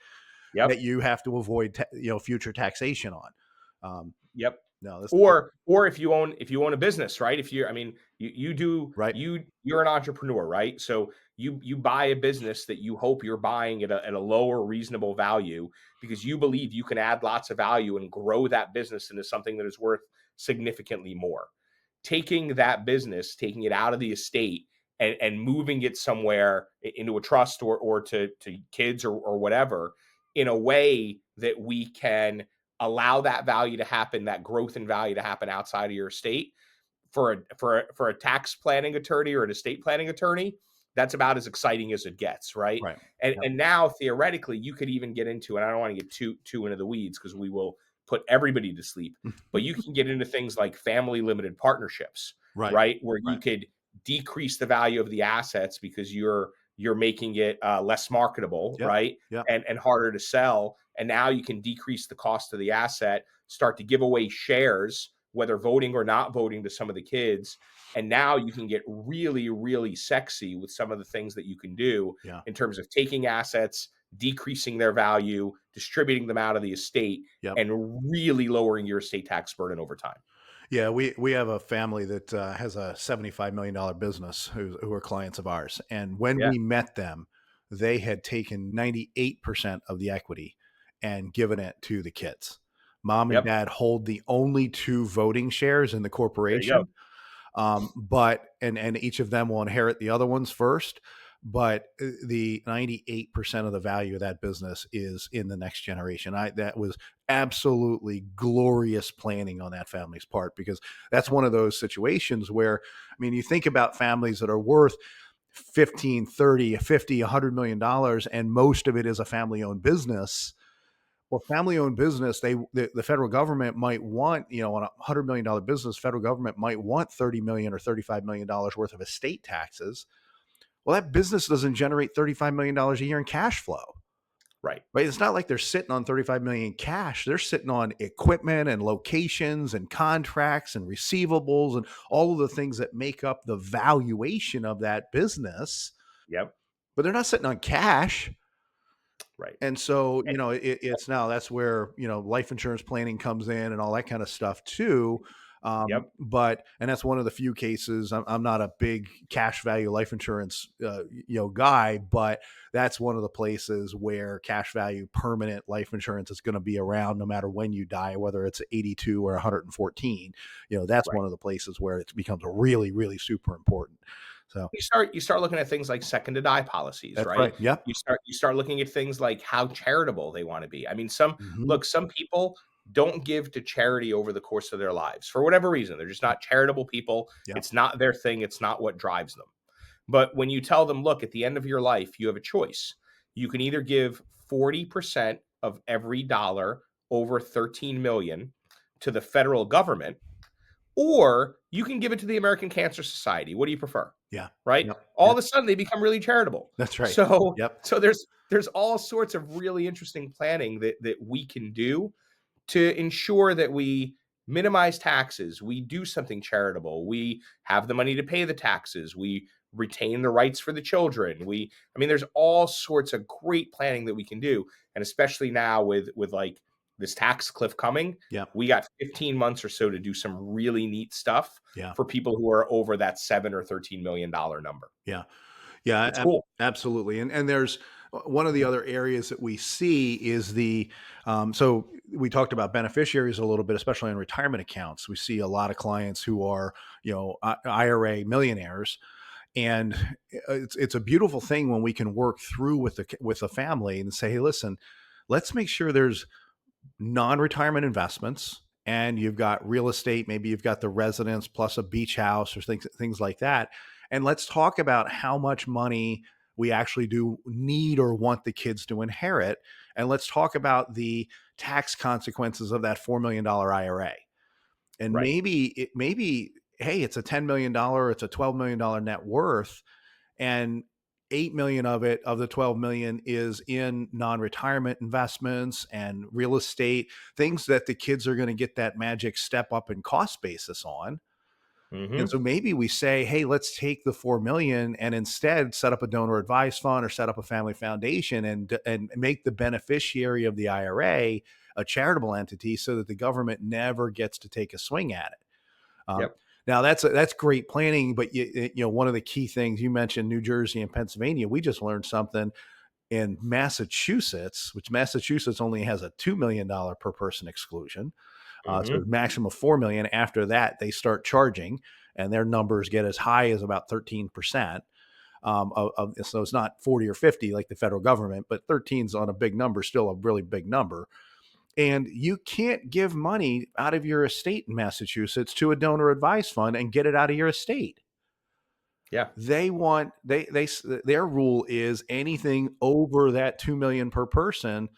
that you have to avoid, future taxation on. Yep. No, or if you own a business, right? If you're, you do, right. You're an entrepreneur, right? So you buy a business that you hope you're buying at a lower reasonable value because you believe you can add lots of value and grow that business into something that is worth significantly more. Taking that business, taking it out of the estate and moving it somewhere into a trust or to kids or whatever, in a way that we can allow that value to happen, that growth in value to happen outside of your estate. For a tax planning attorney or an estate planning attorney, that's about as exciting as it gets, right? And now theoretically, you could even get into, and I don't want to get too into the weeds because we will put everybody to sleep, but you can get into things like family limited partnerships, right? Where you could decrease the value of the assets because you're making it less marketable, right? And harder to sell. And now you can decrease the cost of the asset, start to give away shares, whether voting or not voting, to some of the kids. And now you can get really, really sexy with some of the things that you can do in terms of taking assets, decreasing their value, distributing them out of the estate, and really lowering your estate tax burden over time. Yeah, we have a family that has a $75 million business who are clients of ours. And when Yeah. we met them, they had taken 98% of the equity and given it to the kids. Mom and Yep. dad hold the only two voting shares in the There you go. corporation. But and each of them will inherit the other ones first. But the 98% of the value of that business is in the next generation. That was absolutely glorious planning on that family's part, because that's one of those situations where, I mean, you think about families that are worth 15, 30, 50, $100 million, and most of it is a family owned business. Well, family owned business, the federal government might want, on a $100 million business, federal government might want 30 million or $35 million worth of estate taxes. Well, that business doesn't generate $35 million a year in cash flow. Right. Right. It's not like they're sitting on 35 million in cash. They're sitting on equipment and locations and contracts and receivables and all of the things that make up the valuation of that business. Yep. But they're not sitting on cash. Right. And so, Eh, it's now that's where, life insurance planning comes in and all that kind of stuff too. Yep. And that's one of the few cases. I'm not a big cash value life insurance, guy, but that's one of the places where cash value permanent life insurance is going to be around no matter when you die, whether it's 82 or 114. That's Right. one of the places where it becomes really, really super important. So You start looking at things like second to die policies, that's right? right. Yep. You start looking at things like how charitable they want to be. I mean, Mhm. some people don't give to charity over the course of their lives for whatever reason. They're just not charitable people. Yep. It's not their thing. It's not what drives them. But when you tell them, look, at the end of your life, you have a choice. You can either give 40% of every dollar over 13 million to the federal government, or you can give it to the American Cancer Society. What do you prefer? Yeah. Right? Yep. All Yep. of a sudden they become really charitable. That's right. So Yep. so there's all sorts of really interesting planning that we can do to ensure that we minimize taxes, we do something charitable, we have the money to pay the taxes, we retain the rights for the children. I mean, there's all sorts of great planning that we can do, and especially now with like this tax cliff coming, Yep. we got 15 months or so to do some really neat stuff Yeah. for people who are over that 7 or 13 million dollar number. Yeah. Yeah, It's cool. absolutely. And there's one of the other areas that we see is so we talked about beneficiaries a little bit, especially in retirement accounts. We see a lot of clients who are, IRA millionaires. And it's a beautiful thing when we can work through with the family and say, hey, listen, let's make sure there's non-retirement investments, and you've got real estate, maybe you've got the residence plus a beach house or things like that. And let's talk about how much money we actually do need or want the kids to inherit. And let's talk about the tax consequences of that $4 million IRA. And Right. maybe, hey, it's a $10 million, it's a $12 million net worth, and 8 million of the 12 million is in non-retirement investments and real estate, things that the kids are going to get that magic step up in cost basis on. And Mhm. so maybe we say, hey, let's take the 4 million and instead set up a donor advised fund or set up a family foundation and make the beneficiary of the IRA a charitable entity so that the government never gets to take a swing at it. Um, Yep. Now that's great planning, but one of the key things you mentioned, New Jersey and Pennsylvania, we just learned something in Massachusetts, which Massachusetts only has a $2 million per person exclusion. So Mhm. maximum of 4 million. After that, they start charging, and their numbers get as high as about 13%. So it's not 40 or 50 like the federal government, but 13's on a big number, still a really big number. And you can't give money out of your estate in Massachusetts to a donor advised fund and get it out of your estate. Yeah. They want their rule is anything over that 2 million per person.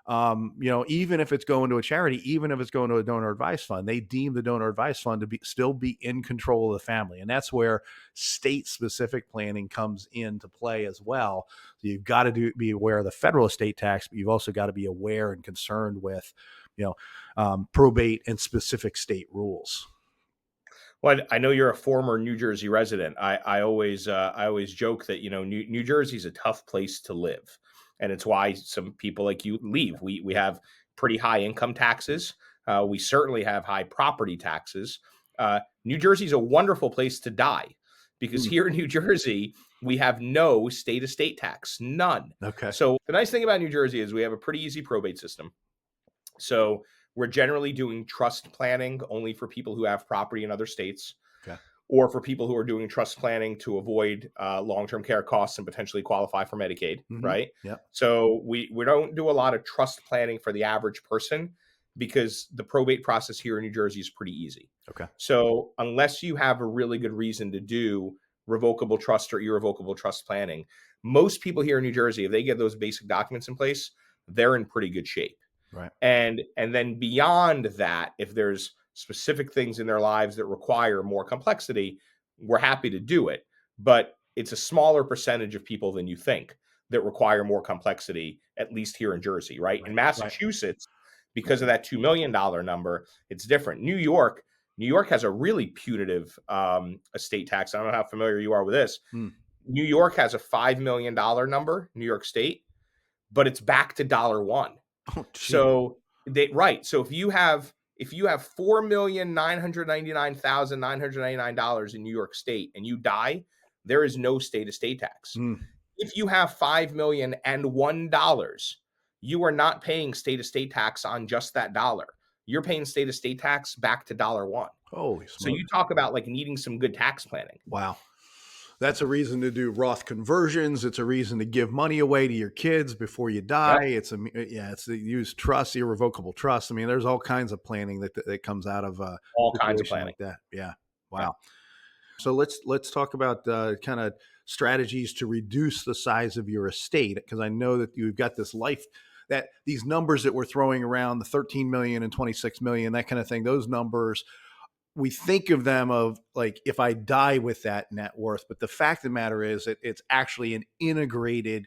Even if it's going to a charity, even if it's going to a donor advised fund, they deem the donor advised fund to still be in control of the family. And that's where state specific planning comes into play as well. So you've got to be aware of the federal estate tax, but you've also got to be aware and concerned with, probate and specific state rules. Well, I know you're a former New Jersey resident. I always joke that New Jersey's a tough place to live, and it's why some people like you leave. We have pretty high income taxes. We certainly have high property taxes. New Jersey is a wonderful place to die because here in New Jersey, we have no state estate tax, none. Okay. So the nice thing about New Jersey is we have a pretty easy probate system. So we're generally doing trust planning only for people who have property in other states. Okay. Or for people who are doing trust planning to avoid long-term care costs and potentially qualify for Medicaid, right? Yeah. So we don't do a lot of trust planning for the average person because the probate process here in New Jersey is pretty easy. Okay. So unless you have a really good reason to do revocable trust or irrevocable trust planning, most people here in New Jersey, if they get those basic documents in place, they're in pretty good shape. Right. And then beyond that, if there's specific things in their lives that require more complexity, we're happy to do it. But it's a smaller percentage of people than you think that require more complexity, at least here in Jersey, right? In Massachusetts, because of that $2 million number, it's different. New York has a really punitive estate tax. I don't know how familiar you are with this. New York has a $5 million number, New York State, but it's back to $1. Oh, so So if you have $4,999,999 in New York State and you die, there is no state estate tax. If you have $5,001,001, you are not paying state estate tax on just that dollar. You're paying state estate tax back to $1. Holy smokes. So you talk about like needing some good tax planning. Wow. That's a reason to do Roth conversions. It's a reason to give money away to your kids before you die. Yeah. It's to use trust, irrevocable trust. I mean, there's all kinds of planning that comes out of all kinds of planning like that. Yeah. Wow. Yeah. So let's talk about kind of strategies to reduce the size of your estate, because I know that you've got this that these numbers that we're throwing around, the 13 million and 26 million, that kind of thing. Those numbers, we think of them of like, if I die with that net worth, but the fact of the matter is that it's actually an integrated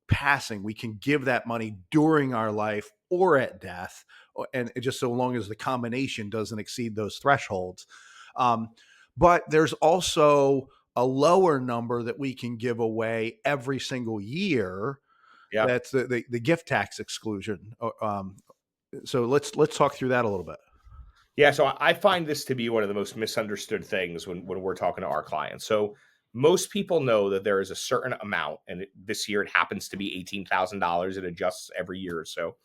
passing. We can give that money during our life or at death, and just so long as the combination doesn't exceed those thresholds. But there's also a lower number that we can give away every single year. Yeah. That's the gift tax exclusion. So let's talk through that a little bit. Yeah, so I find this to be one of the most misunderstood things when we're talking to our clients. So most people know that there is a certain amount, and this year it happens to be $18,000. It adjusts every year or so.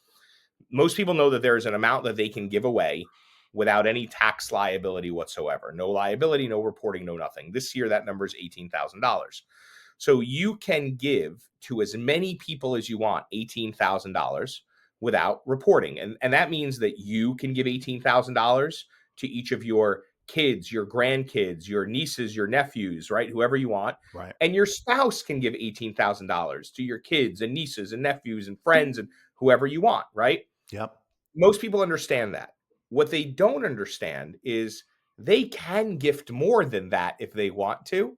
Most people know that there is an amount that they can give away without any tax liability whatsoever. No liability, no reporting, no nothing. This year that number is $18,000. So you can give to as many people as you want $18,000 without reporting. And that means that you can give $18,000 to each of your kids, your grandkids, your nieces, your nephews, right? Whoever you want. Right. And your spouse can give $18,000 to your kids and nieces and nephews and friends and whoever you want, right? Yep. Most people understand that. What they don't understand is they can gift more than that if they want to.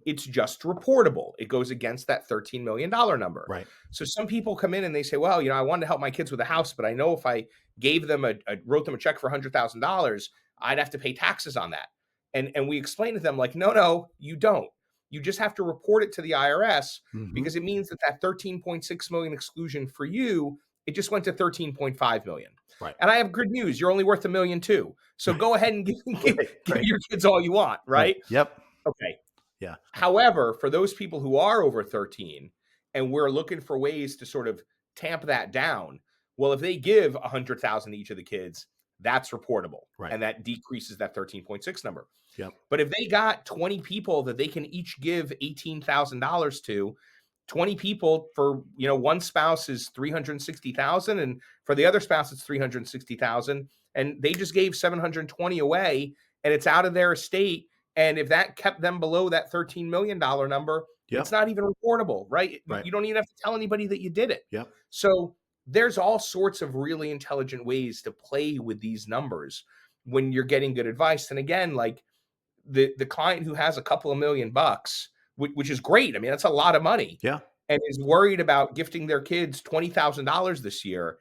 It's just reportable. It goes against that $13 million number. Right. So some people come in and they say, well, I wanted to help my kids with a house, but I know if I gave them wrote them a check for $100,000, I'd have to pay taxes on that. And we explain to them like, no, you don't. You just have to report it to the IRS because it means that 13.6 million exclusion for you, it just went to 13.5 million. Right. And I have good news. You're only worth $1 million too. So go ahead and give your kids all you want. Right. Yep. Okay. Yeah. However, for those people who are over 13 and we're looking for ways to sort of tamp that down, well, if they give 100,000 to each of the kids, that's reportable. Right. And that decreases that 13.6 number. Yep. But if they got 20 people that they can each give $18,000 to, 20 people for, one spouse is 360,000 and for the other spouse it's 360,000 and they just gave 720 away and it's out of their estate. And if that kept them below that $13 million number, it's not even reportable, right? You don't even have to tell anybody that you did it. Yep. So there's all sorts of really intelligent ways to play with these numbers when you're getting good advice. And again, like the client who has a couple of $1,000,000, which is great. I mean, that's a lot of money. Yeah. And is worried about gifting their kids $20,000 this year,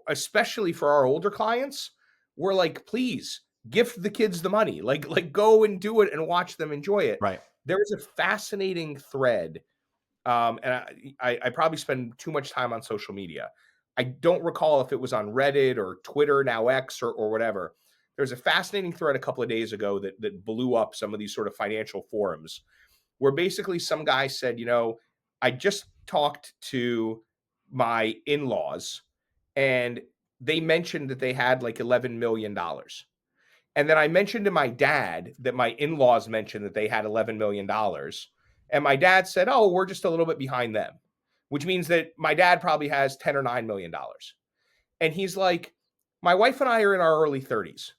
especially for our older clients. We're like, please gift the kids the money, like go and do it and watch them enjoy it. Right. There is a fascinating thread. And I probably spend too much time on social media. I don't recall if it was on Reddit or Twitter, now X or whatever, there's a fascinating thread a couple of days ago that blew up some of these sort of financial forums, where basically some guy said, I just talked to my in-laws and they mentioned that they had like $11 million. And then I mentioned to my dad that my in-laws mentioned that they had $11 million. And my dad said, oh, we're just a little bit behind them, which means that my dad probably has 10 or $9 million. And he's like, my wife and I are in our early 30s.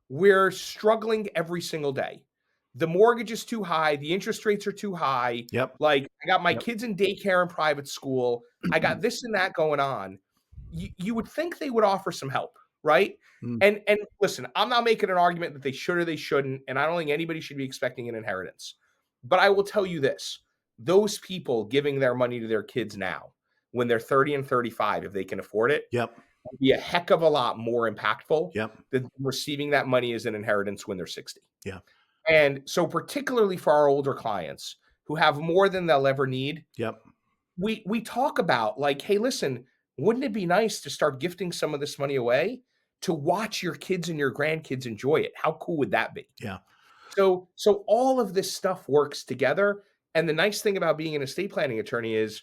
We're struggling every single day. The mortgage is too high. The interest rates are too high. Yep. Like, I got my Yep. kids in daycare and private school. I got this and that going on. You would think they would offer some help, right? Mm. And listen, I'm not making an argument that they should or they shouldn't, and I don't think anybody should be expecting an inheritance. But I will tell you this: those people giving their money to their kids now, when they're 30 and 35, if they can afford it, Yep. will be a heck of a lot more impactful Yep. than receiving that money as an inheritance when they're 60. Yeah. And so particularly for our older clients who have more than they'll ever need, Yep. we talk about like, hey, listen, wouldn't it be nice to start gifting some of this money away to watch your kids and your grandkids enjoy it? How cool would that be? Yeah. So all of this stuff works together. And the nice thing about being an estate planning attorney is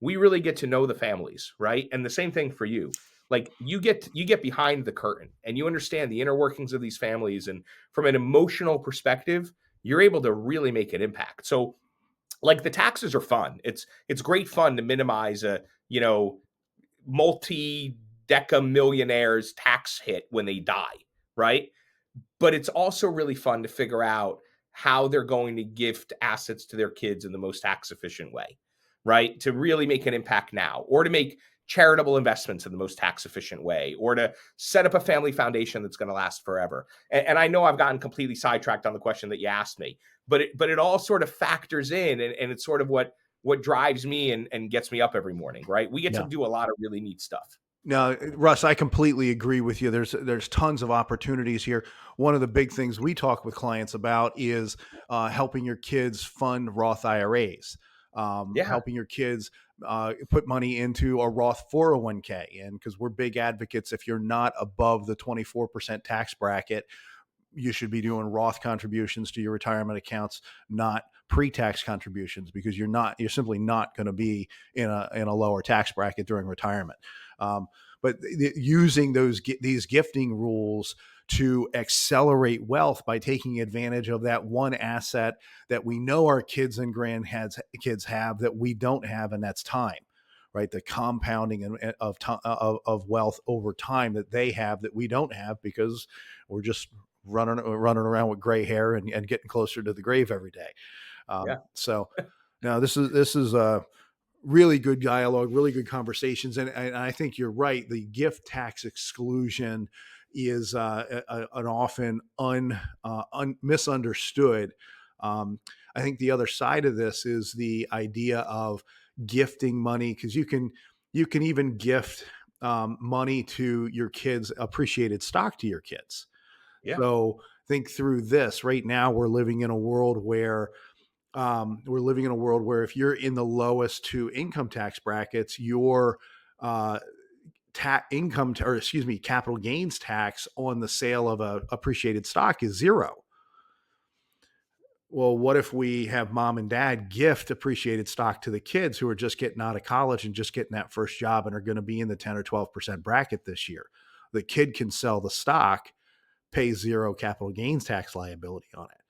we really get to know the families, right? And the same thing for you. Like you get behind the curtain and you understand the inner workings of these families. And from an emotional perspective, you're able to really make an impact. So like the taxes are fun. It's great fun to minimize a, multi-deca millionaires tax hit when they die, right? But it's also really fun to figure out how they're going to gift assets to their kids in the most tax efficient way, right? To really make an impact now, or to make charitable investments in the most tax efficient way, or to set up a family foundation that's going to last forever. And I know I've gotten completely sidetracked on the question that you asked me, but it all sort of factors in, and it's sort of what drives me and gets me up every morning, right? We get to do a lot of really neat stuff. No, Russ, I completely agree with you. There's tons of opportunities here. One of the big things we talk with clients about is helping your kids fund Roth IRAs, helping your kids put money into a Roth 401k. And because we're big advocates, if you're not above the 24% tax bracket, you should be doing Roth contributions to your retirement accounts, not pre-tax contributions, because you're simply not going to be in a lower tax bracket during retirement. But using these gifting rules to accelerate wealth by taking advantage of that one asset that we know our kids and grandkids have that we don't have, and that's time, right? The compounding of wealth over time that they have that we don't have because we're just running around with gray hair and getting closer to the grave every day. So now this is a really good dialogue, really good conversations. And I think you're right. The gift tax exclusion is an often misunderstood. I think the other side of this is the idea of gifting money, because you can even gift money to your kids, appreciated stock to your kids. Yeah. So think through this. Right now, we're living in a world where if you're in the lowest two income tax brackets, your capital gains tax on the sale of a appreciated stock is zero. Well, what if we have mom and dad gift appreciated stock to the kids who are just getting out of college and just getting that first job and are going to be in the 10 or 12% bracket this year? The kid can sell the stock, pay zero capital gains tax liability on it,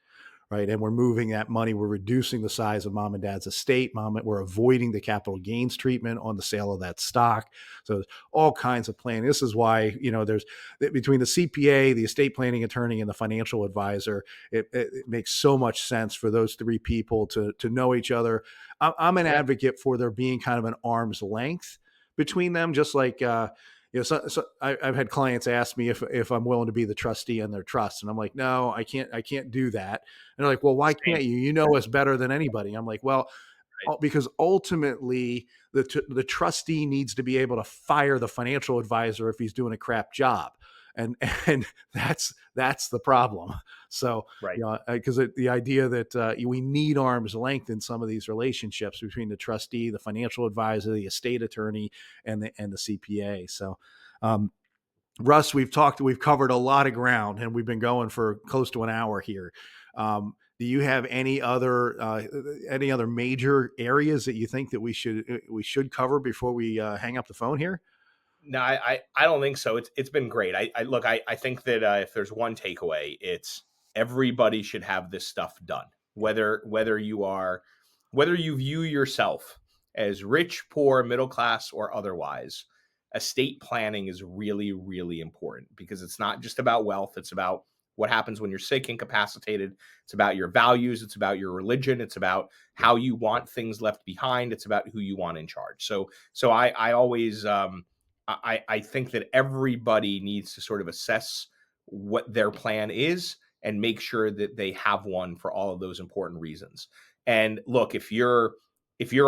right? And we're moving that money. We're reducing the size of mom and dad's estate. We're avoiding the capital gains treatment on the sale of that stock. So there's all kinds of planning. This is why, there's between the CPA, the estate planning attorney, and the financial advisor, it makes so much sense for those three people to know each other. I'm an advocate for there being kind of an arm's length between them, just like, so I've had clients ask me if I'm willing to be the trustee in their trust. And I'm like, no, I can't do that. And they're like, well, why can't you? You know us better than anybody. I'm like, well, because ultimately the trustee needs to be able to fire the financial advisor if he's doing a crap job. And that's the problem. So, because the idea that we need arm's length in some of these relationships between the trustee, the financial advisor, the estate attorney, and the CPA. So, Russ, we've covered a lot of ground, and we've been going for close to an hour here. Do you have any other major areas that you think that we should cover before we hang up the phone here? No, I don't think so. It's been great. I think that if there's one takeaway, it's everybody should have this stuff done. Whether you view yourself as rich, poor, middle class, or otherwise, estate planning is really, really important, because it's not just about wealth. It's about what happens when you're sick, incapacitated. It's about your values. It's about your religion. It's about how you want things left behind. It's about who you want in charge. So I always I think that everybody needs to sort of assess what their plan is and make sure that they have one for all of those important reasons. And look, if you're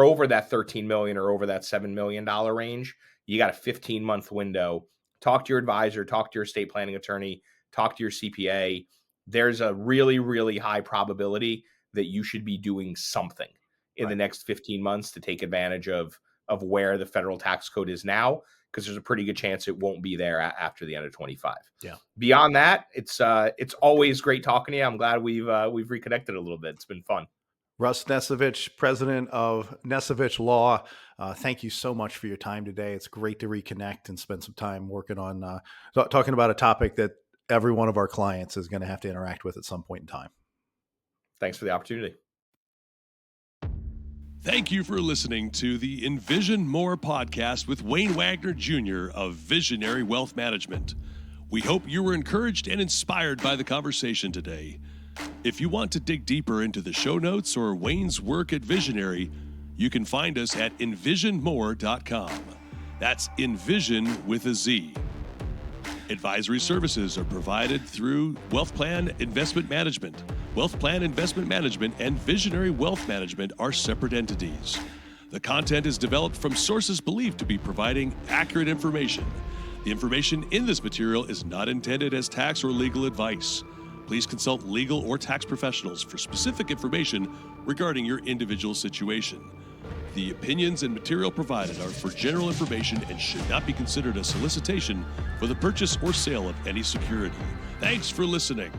over that 13 million or over that $7 million range, you got a 15-month window. Talk to your advisor, talk to your estate planning attorney, talk to your CPA. There's a really, really high probability that you should be doing something in the next 15 months to take advantage of where the federal tax code is now, because there's a pretty good chance it won't be there after the end of 25. Yeah. Beyond that, it's always great talking to you. I'm glad we've reconnected a little bit. It's been fun. Russ Nesevich, president of Nesevich Law. Thank you so much for your time today. It's great to reconnect and spend some time working on talking about a topic that every one of our clients is going to have to interact with at some point in time. Thanks for the opportunity. Thank you for listening to the Envizion More Podcast with Wayne Wagner Jr. of Visionary Wealth Management. We hope you were encouraged and inspired by the conversation today. If you want to dig deeper into the show notes or Wayne's work at Visionary, you can find us at envisionmore.com. That's Envision with a Z. Advisory services are provided through Wealth Plan Investment Management. Wealth Plan Investment Management and Visionary Wealth Management are separate entities. The content is developed from sources believed to be providing accurate information. The information in this material is not intended as tax or legal advice. Please consult legal or tax professionals for specific information regarding your individual situation. The opinions and material provided are for general information and should not be considered a solicitation for the purchase or sale of any security. Thanks for listening.